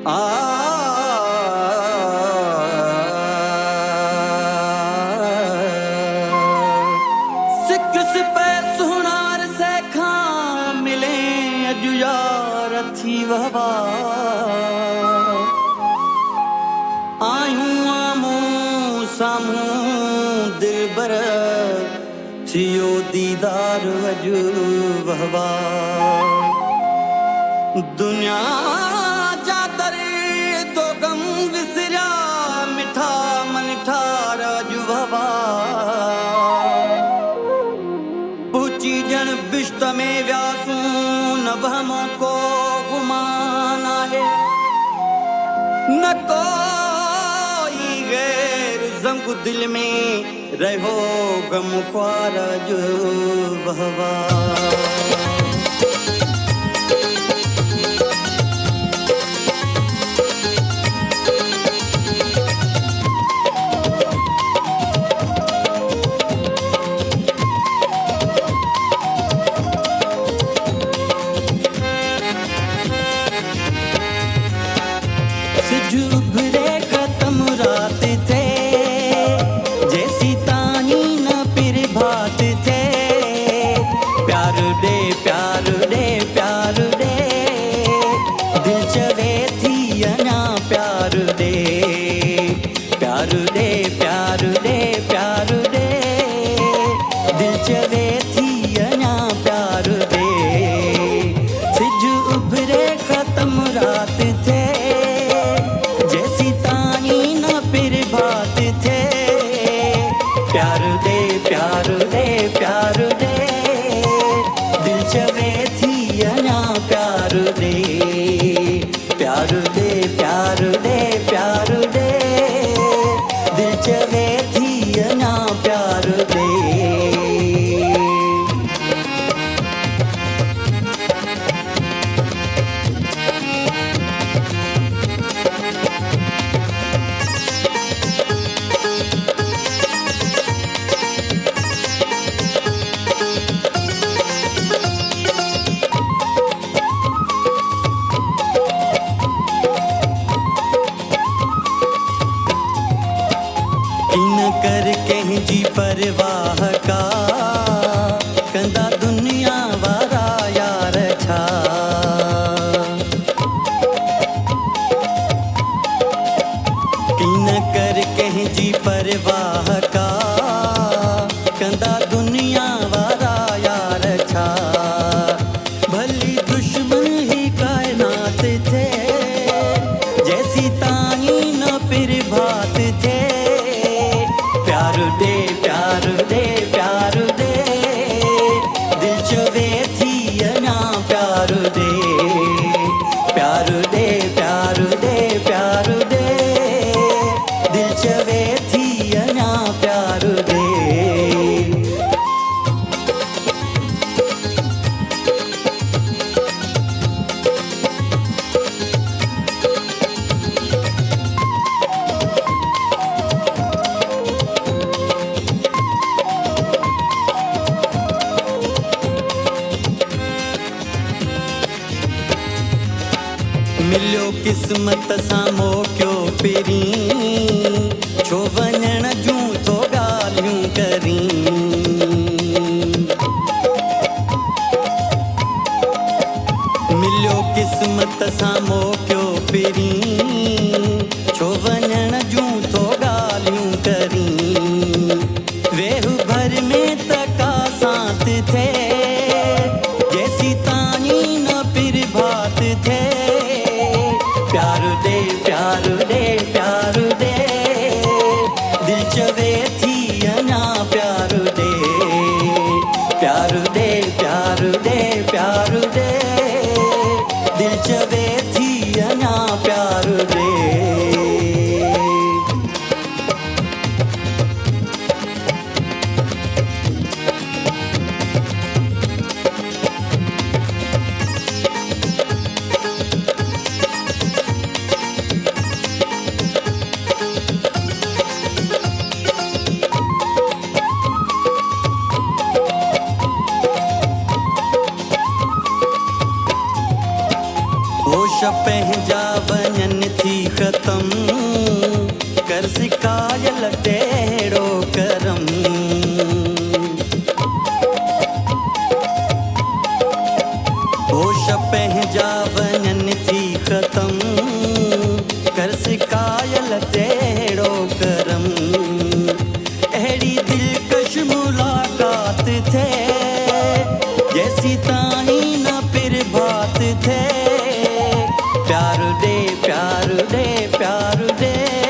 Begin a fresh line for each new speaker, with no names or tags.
आ सिख सिपै सुनार से खां मिले अजु यार थी वहवा आयूं आमू सामू दिलबर थियो दीदार अजु वहवा दुनिया जातर तो गम विसरा मिठा मन ठार जुवा पूची जन बिश्त में व्यासू न बहमों को गुमाना है न कोई गैर जंग दिल में रहो गम ख्वार जुवा जुबरे खत्म रात थे जैसी तानी न फिर भात थे प्यार दे प्यार दे प्यार दे दिल चवे थी अना प्यार दे प्यार दे प्यार दे प्यार दे दिल चवे थी अना प्यार दे सिज उभरे खत्म रात थे प्यार दे प्यार दे प्यार दे दिल चवे थी अना प्यार दे प्यार दे प्यार दे प्यार दे दिल चवे थी अना प्यार दे कर कहीं जी परवाह का कंदा दुनिया वारा यार छा न कर कहीं जी परवाह का कंदा दुनिया वारा यार छा भली दुश्मन ही कायनात थे जैसी तानी न फिर भात थे प्यार दे प्यार दे प्यार दे दिल चवे थी अना प्यार दे प्यार दे प्यार दे प्यार दे दिल चवे थी अना प्यार दे मिलियो किस्मत सां मोकियो पिरी छो वञण जूं तो ॻाल्हियूं करी मिलियो किस्मत सां मोकियो पिरी छो वञण जूं तो ॻाल्हियूं करी वेहु भर में तका साथ थे जैसी तानी न फिर भात थे प्यार दे प्यार दे प्यार दे दिल चवे थी अना प्यार दे प्यार दे प्यार दे प्यार दे दिल चवे थी अना प्यार दे सितम कर सिकायल तेड़ो करम अहिड़ी दिलकश मुलाकात थे जैसी ताई न फिर बात थे प्यार दे प्यार दे प्यार दे